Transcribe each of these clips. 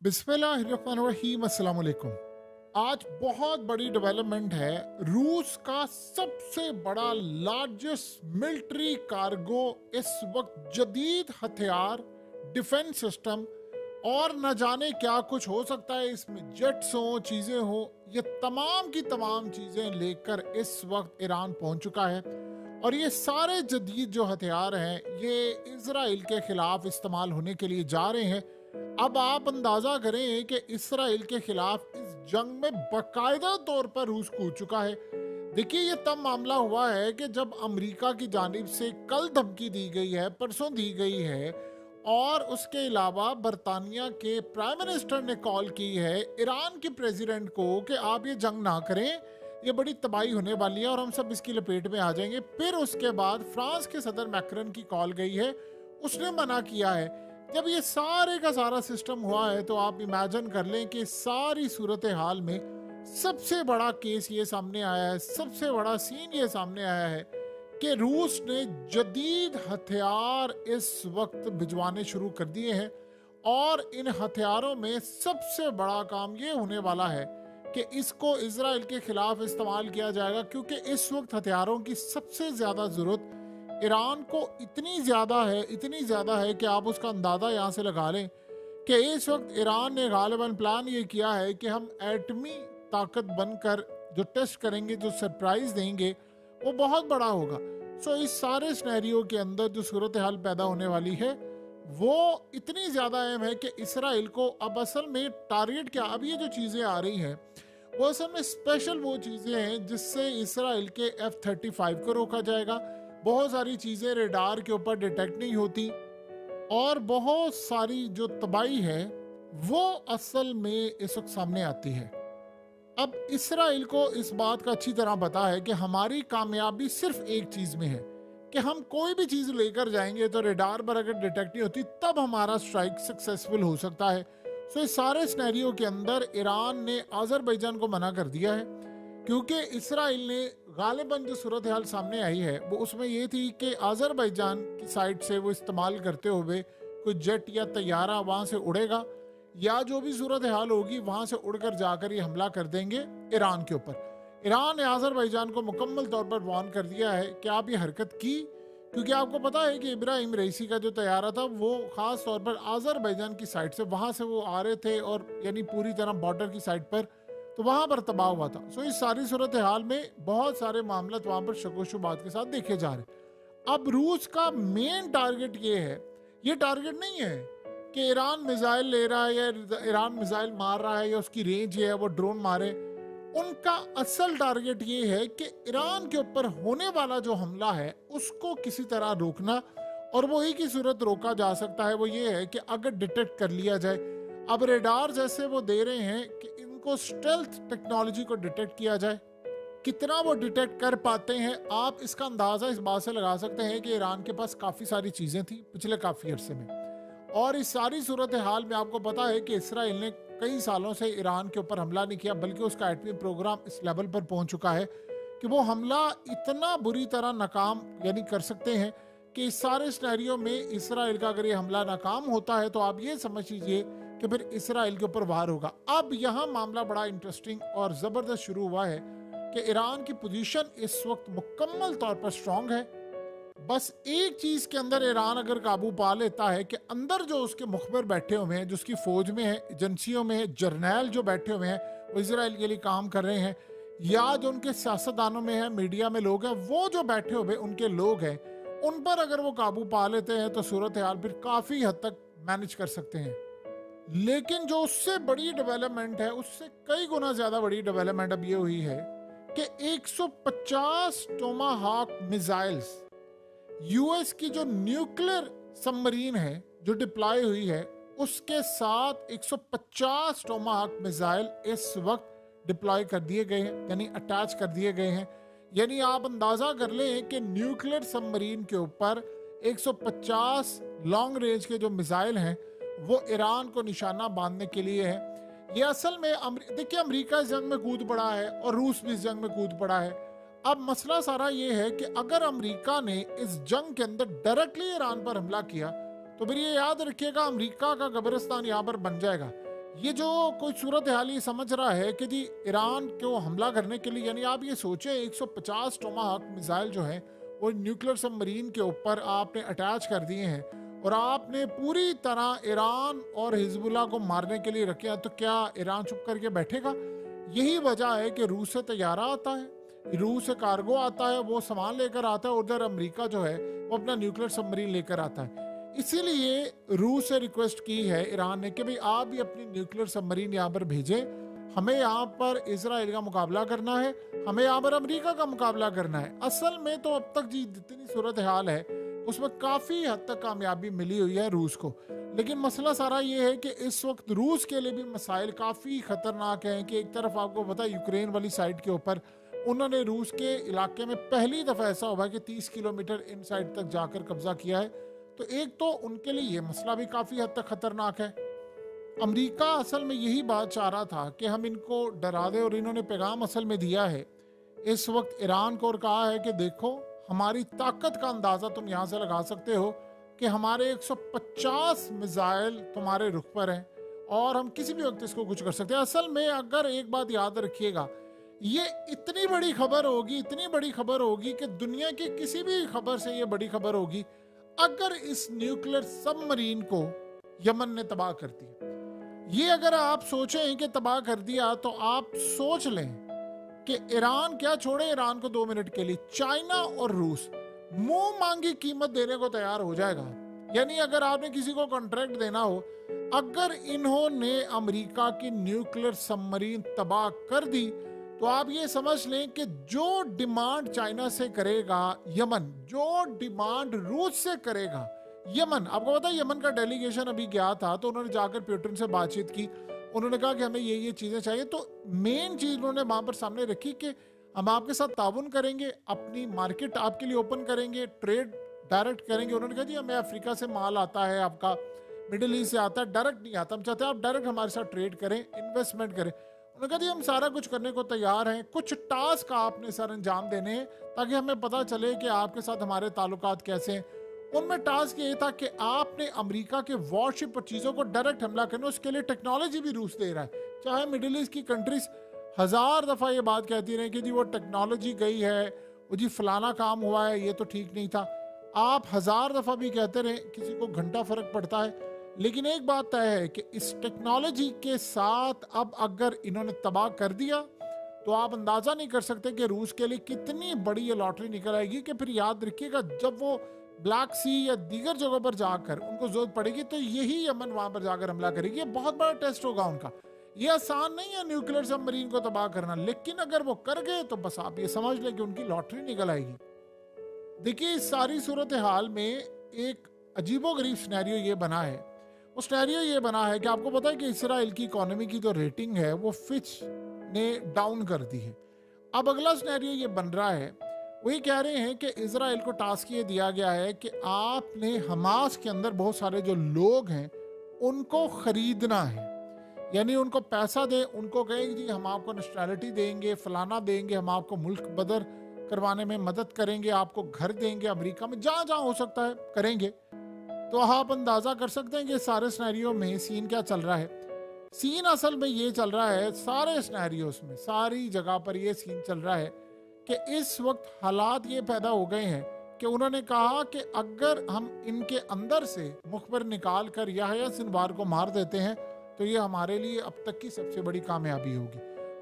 बिस्मिल्लाहिर्रहमानिर्रहीम, अस्सलाम वालेकुम। आज बहुत बड़ी डेवलपमेंट है। रूस का सबसे बड़ा लार्जेस्ट मिलिट्री कार्गो इस वक्त जदीद हथियार, डिफेंस सिस्टम और न जाने क्या कुछ हो सकता है इसमें, जेट्स हो, चीज़ें हो, ये तमाम की तमाम चीज़ें लेकर इस वक्त ईरान पहुंच चुका है। और ये सारे जदीद जो हथियार हैं ये इसराइल के खिलाफ इस्तेमाल होने के लिए जा रहे हैं। अब आप अंदाजा करें कि इसराइल के खिलाफ इस जंग में बाकायदा तौर पर रूस कूद चुका है। देखिए, ये तब मामला हुआ है कि जब अमेरिका की जानिब से कल धमकी दी गई है, परसों दी गई है, और उसके अलावा बरतानिया के प्राइम मिनिस्टर ने कॉल की है ईरान के प्रेसिडेंट को कि आप ये जंग ना करें, ये बड़ी तबाही होने वाली है और हम सब इसकी लपेट में आ जाएंगे। फिर उसके बाद फ्रांस के सदर मैक्रन की कॉल गई है, उसने मना किया है। जब ये सारे का सारा सिस्टम हुआ है तो आप इमेजिन कर लें कि सारी सूरत हाल में सबसे बड़ा केस ये सामने आया है, सबसे बड़ा सीन ये सामने आया है कि रूस ने जदीद हथियार इस वक्त भिजवाने शुरू कर दिए हैं। और इन हथियारों में सबसे बड़ा काम ये होने वाला है कि इसको इसराइल के खिलाफ इस्तेमाल किया जाएगा, क्योंकि इस वक्त हथियारों की सबसे ज़्यादा ज़रूरत ईरान को इतनी ज़्यादा है कि आप उसका अंदाज़ा यहाँ से लगा लें कि इस वक्त ईरान ने गालिबन प्लान ये किया है कि हम एटमी ताकत बनकर जो टेस्ट करेंगे, जो सरप्राइज़ देंगे, वो बहुत बड़ा होगा। सो इस सारे सिनेरियो के अंदर जो सूरत हाल पैदा होने वाली है वो इतनी ज़्यादा अहम है कि इसराइल को अब असल में टारगेट क्या, अब ये जो चीज़ें आ रही हैं वो असल में स्पेशल वो चीज़ें हैं जिससे इसराइल के F-35 को रोका जाएगा। बहुत सारी चीज़ें रेडार के ऊपर डिटेक्ट नहीं होती और बहुत सारी जो तबाही है वो असल में इस वक्त सामने आती है। अब इसराइल को इस बात का अच्छी तरह पता है कि हमारी कामयाबी सिर्फ एक चीज़ में है कि हम कोई भी चीज़ लेकर जाएंगे तो रेडार पर अगर डिटेक्ट नहीं होती तब हमारा स्ट्राइक सक्सेसफुल हो सकता है। सो इस सारे सिनेरियो के अंदर ईरान ने अजरबैजान को मना कर दिया है, क्योंकि इसराइल ने गालिबन जो सूरत हाल सामने आई है वो उसमें ये थी कि अजरबैजान की साइड से वो इस्तेमाल करते हुए कोई जेट या तैयारा वहाँ से उड़ेगा या जो भी सूरत हाल होगी वहाँ से उड़कर जाकर ये हमला कर देंगे ईरान के ऊपर। ईरान ने अजरबैजान को मुकम्मल तौर पर वार्न कर दिया है कि आप ये हरकत की, क्योंकि आपको पता है कि इब्राहिम रईसी का जो तैयारा था वो ख़ास तौर पर अजरबैजान की साइड से वहाँ से वो आ रहे थे और यानी पूरी तरह बॉर्डर की साइड पर, तो वहाँ पर तबाह हुआ था। सो इस सारी सूरत हाल में बहुत सारे मामला वहाँ पर शको-शुबात के साथ देखे जा रहे। अब रूस का मेन टारगेट ये है, ये टारगेट नहीं है कि ईरान मिसाइल ले रहा है या ईरान मिसाइल मार रहा है या उसकी रेंज है वो ड्रोन मारे। उनका असल टारगेट ये है कि ईरान के ऊपर होने वाला जो हमला है उसको किसी तरह रोकना, और वो एक ही सूरत रोका जा सकता है, वो ये है कि अगर डिटेक्ट कर लिया जाए। अब रेडार जैसे वो दे रहे हैं कि इनको स्टेल्थ टेक्नोलॉजी को डिटेक्ट किया जाए, कितना वो डिटेक्ट कर पाते हैं आप इसका अंदाज़ा इस बात से लगा सकते हैं कि ईरान के पास काफ़ी सारी चीज़ें थी पिछले काफ़ी अरसे में। और इस सारी सूरत हाल में आपको पता है कि इसराइल ने कई सालों से ईरान के ऊपर हमला नहीं किया, बल्कि उसका एटमी प्रोग्राम इस लेवल पर पहुंच चुका है कि वो हमला इतना बुरी तरह नाकाम यानी कर सकते हैं कि इस सारे सिनेरियो में इसराइल का अगर ये हमला नाकाम होता है तो आप ये समझ लीजिए कि फिर इसराइल के ऊपर वार होगा। अब यहाँ मामला बड़ा इंटरेस्टिंग और ज़बरदस्त शुरू हुआ है कि ईरान की पोजीशन इस वक्त मुकम्मल तौर पर स्ट्रांग है। बस एक चीज के अंदर ईरान अगर काबू पा लेता है कि अंदर जो उसके मुखबिर बैठे हुए हैं, जो उसकी फौज में है, एजेंसियों में है, जर्नैल जो बैठे हुए हैं वो इसराइल के लिए काम कर रहे हैं, या जो उनके सियासतदानों में है, मीडिया में लोग हैं, वो जो बैठे हुए उनके लोग हैं, उन पर अगर वो काबू पा लेते हैं तो सूरत हाल फिर काफी हद तक मैनेज कर सकते हैं। लेकिन जो उससे बड़ी डेवलपमेंट है, उससे कई गुना ज्यादा बड़ी डेवलपमेंट अब ये हुई है कि 150 टोमाहाक मिसाइल्स यूएस की जो न्यूक्लियर सबमरीन है जो डिप्लॉय हुई है उसके साथ 150 टोमाहाक मिसाइल इस वक्त डिप्लॉय कर दिए गए हैं, यानी अटैच कर दिए गए हैं। यानी आप अंदाजा कर लें कि न्यूक्लियर सबमरीन के ऊपर 150 लॉन्ग रेंज के जो मिसाइल हैं वो ईरान को निशाना बांधने के लिए है। ये असल में देखिए, अमेरिका इस जंग में कूद पड़ा है और रूस भी इस जंग में कूद पड़ा है। अब मसला सारा ये है कि अगर अमेरिका ने इस जंग के अंदर डायरेक्टली ईरान पर हमला किया तो फिर ये याद रखिएगा अमेरिका का कब्रिस्तान यहाँ पर बन जाएगा, ये जो कोई सूरत हाल ये समझ रहा है कि जी ईरान को हमला करने के लिए, यानी आप ये सोचें 150 टोमाहाक मिसाइल जो है वो न्यूक्लियर सबमरीन के ऊपर आपने अटैच कर दिए हैं और आपने पूरी तरह ईरान और हिजबुल्लाह को मारने के लिए रखे हैं, तो क्या ईरान चुप करके बैठेगा? यही वजह है कि रूस से तैयारा आता है, रूस से कार्गो आता है, वो सामान लेकर आता है, उधर अमेरिका जो है वो अपना न्यूक्लियर सबमरीन लेकर आता है। इसीलिए रूस से रिक्वेस्ट की है ईरान ने कि भाई आप भी अपनी न्यूक्लियर सबमरीन यहाँ पर भेजें, हमें यहाँ पर इजराइल का मुकाबला करना है, हमें यहाँ पर अमेरिका का मुकाबला करना है। असल में तो अब तक जी जितनी सूरत हाल है उसमें काफ़ी हद तक कामयाबी मिली हुई है रूस को, लेकिन मसला सारा ये है कि इस वक्त रूस के लिए भी मसाइल काफ़ी ख़तरनाक हैं कि एक तरफ आपको पता है यूक्रेन वाली साइड के ऊपर उन्होंने रूस के इलाके में पहली दफ़ा ऐसा हुआ है कि 30 किलोमीटर इन साइड तक जाकर कब्जा किया है, तो एक तो उनके लिए ये मसला भी काफ़ी हद तक ख़तरनाक है। अमेरिका असल में यही बात चाह रहा था कि हम इनको डरा दें और इन्होंने पैगाम असल में दिया है इस वक्त ईरान को और कहा है कि देखो हमारी ताकत का अंदाज़ा तुम यहाँ से लगा सकते हो कि हमारे 150 मिसाइल तुम्हारे रुख पर हैं और हम किसी भी वक्त इसको कुछ कर सकते हैं। असल में अगर एक बात याद रखिएगा, ये इतनी बड़ी खबर होगी, इतनी बड़ी खबर होगी कि दुनिया की किसी भी खबर से ये बड़ी खबर होगी अगर इस न्यूक्लियर सबमरीन को यमन ने तबाह कर दिया। ये अगर आप सोचें कि तबाह कर दिया तो आप सोच लें कि ईरान क्या छोड़े, ईरान को 2 मिनट के लिए चाइना और रूस मुंह मांगी कीमत देने को तैयार हो जाएगा। यानी अगर आपने किसी को कॉन्ट्रैक्ट देना हो, अगर इन्होंने अमेरिका की न्यूक्लियर सबमरीन तबाह कर दी तो आप ये समझ लें कि जो डिमांड चाइना से करेगा यमन, जो डिमांड रूस से करेगा यमन। आपको पता है यमन का डेलीगेशन अभी गया था तो उन्होंने जाकर पुतिन से बातचीत की, उन्होंने कहा कि हमें ये चीज़ें चाहिए। तो मेन चीज़ उन्होंने वहाँ पर सामने रखी कि हम आपके साथ ताउन करेंगे, अपनी मार्केट आपके लिए ओपन करेंगे, ट्रेड डायरेक्ट करेंगे। उन्होंने कहा जी हमें अफ्रीका से माल आता है, आपका मिडिल ईस्ट से आता है, डायरेक्ट नहीं आता, हम चाहते हैं आप डायरेक्ट हमारे साथ ट्रेड करें, इन्वेस्टमेंट करें। उन्होंने कहा जी हम सारा कुछ करने को तैयार हैं, कुछ टास्क आपने सर अंजाम देने हैं ताकि हमें पता चले कि आपके साथ हमारे ताल्लुकात कैसे हैं। उनमें टास्क ये था कि आपने अमेरिका के वॉरशिप और चीज़ों को डायरेक्ट हमला करना, उसके लिए टेक्नोलॉजी भी रूस दे रहा है। चाहे मिडिल ईस्ट की कंट्रीज 1000 दफ़ा ये बात कहती रहे कि जी वो टेक्नोलॉजी गई है, वो जी फलाना काम हुआ है, ये तो ठीक नहीं था। आप 1000 दफ़ा भी कहते रहे, किसी को घंटा फ़र्क पड़ता है। लेकिन एक बात तय है कि इस टेक्नोलॉजी के साथ अब अगर इन्होंने तबाह कर दिया तो आप अंदाज़ा नहीं कर सकते कि रूस के लिए कितनी बड़ी ये लॉटरी निकल आएगी। कि फिर याद रखिएगा जब वो ब्लैक सी या दीगर जगहों पर जाकर उनको जरूरत पड़ेगी तो यही यमन वहां पर जाकर हमला करेगी। ये बहुत बड़ा टेस्ट होगा उनका। ये आसान नहीं है न्यूक्लियर सबमरीन को तबाह करना, लेकिन अगर वो कर गए तो बस आप ये समझ लें कि उनकी लॉटरी निकल आएगी। देखिए इस सारी सूरत हाल में एक अजीबोगरीब सिनेरियो ये बना है। वो सिनेरियो ये बना है कि आपको पता है कि इसराइल की इकोनॉमी की जो रेटिंग है वो फिच ने डाउन कर दी है। अब अगला सिनेरियो ये बन रहा है, वही कह रहे हैं कि इसराइल को टास्क ये दिया गया है कि आपने हमास के अंदर बहुत सारे जो लोग हैं उनको खरीदना है, यानी उनको पैसा दें, उनको कहें जी हम आपको नेशनैलिटी देंगे, फलाना देंगे, हम आपको मुल्क बदर करवाने में मदद करेंगे, आपको घर देंगे, अमेरिका में जहाँ जहाँ हो सकता है करेंगे। तो आप अंदाज़ा कर सकते हैं कि सारे सिनेरियो में सीन क्या चल रहा है। सीन असल में ये चल रहा है, सारे सिनेरियोस में सारी जगह पर ये सीन चल रहा है कि इस वक्त हालात ये पैदा हो गए हैं कि उन्होंने कहा कि अगर हम इनके अंदर से मुखबिर निकाल कर याह्या सिनवार को मार देते हैं तो ये हमारे लिए अब तक की सबसे बड़ी कामयाबी होगी।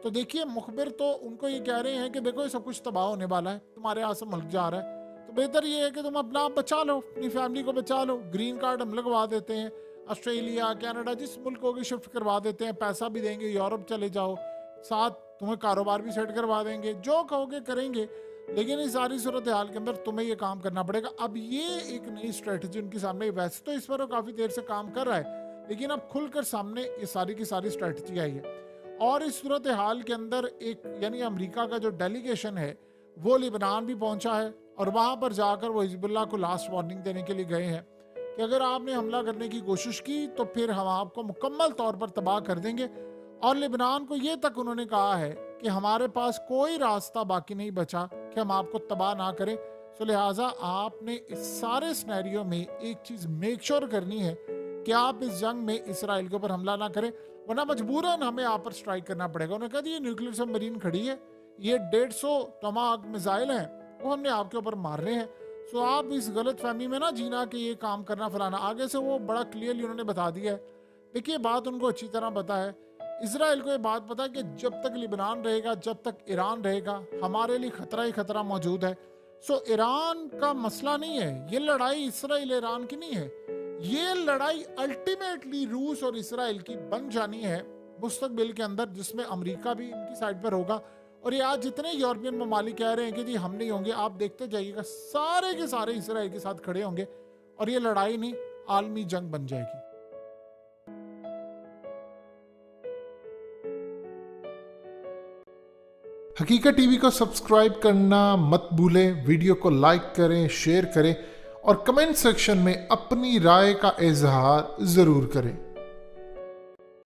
तो देखिए मुखबिर तो उनको ये कह रहे हैं कि देखो ये सब कुछ तबाह होने वाला है, तुम्हारे यहाँ से मुल्क जा रहा है, तो बेहतर ये है कि तुम अपना आप बचा लो, अपनी फैमिली को बचा लो, ग्रीन कार्ड हम लगवा देते हैं, ऑस्ट्रेलिया कनाडा जिस मुल्क को भी शिफ्ट करवा देते हैं, पैसा भी देंगे, यूरोप चले जाओ, साथ तुम्हें कारोबार भी सेट करवा देंगे, जो कहोगे करेंगे। लेकिन इस सारी सूरत हाल के अंदर तुम्हें ये काम करना पड़ेगा। अब ये एक नई स्ट्रेटजी उनके सामने, वैसे तो इस पर वो काफ़ी देर से काम कर रहा है, लेकिन अब खुलकर सामने ये सारी की सारी स्ट्रेटजी आई है। और इस सूरत हाल के अंदर एक यानी अमेरिका का जो डेलीगेशन है वो लिबनान भी पहुंचा है और वहाँ पर जाकर वो हिजबुल्लाह को लास्ट वार्निंग देने के लिए गए हैं कि अगर आपने हमला करने की कोशिश की तो फिर हम आपको मुकम्मल तौर पर तबाह कर देंगे। और लिबनान को ये तक उन्होंने कहा है कि हमारे पास कोई रास्ता बाकी नहीं बचा कि हम आपको तबाह ना करें। तो लिहाजा आपने इस सारे सिनेरियो में एक चीज़ मेक श्योर करनी है कि आप इस जंग में इसराइल के ऊपर हमला ना करें। वरना मजबूरन हमें यहाँ पर स्ट्राइक करना पड़ेगा। उन्होंने कहा ये न्यूक्लियर सबमरीन खड़ी है, ये 150 टमाहॉक मिसाइल हैं, वो हमने आपके ऊपर मार रहे हैं। सो आप इस गलत फहमी में ना जीना कि ये काम करना फलाना। आगे से वो बड़ा क्लियरली उन्होंने बता दिया है। देखिए बात उनको अच्छी तरह पता है, इजराइल को ये बात पता है कि जब तक लिबनान रहेगा, जब तक ईरान रहेगा, हमारे लिए खतरा ही खतरा मौजूद है। सो ईरान का मसला नहीं है, ये लड़ाई इसराइल ईरान की नहीं है, ये लड़ाई अल्टीमेटली रूस और इसराइल की बन जानी है मुस्तकबिल के अंदर, जिसमें अमेरिका भी इनकी साइड पर होगा। और ये आज जितने यूरोपियन ममालिक कह रहे हैं कि जी हम नहीं होंगे, आप देखते जाइएगा सारे के सारे इसराइल के साथ खड़े होंगे और ये लड़ाई नहीं आलमी जंग बन जाएगी। हकीकत टीवी को सब्सक्राइब करना मत भूलें, वीडियो को लाइक करें, शेयर करें और कमेंट सेक्शन में अपनी राय का इजहार ज़रूर करें।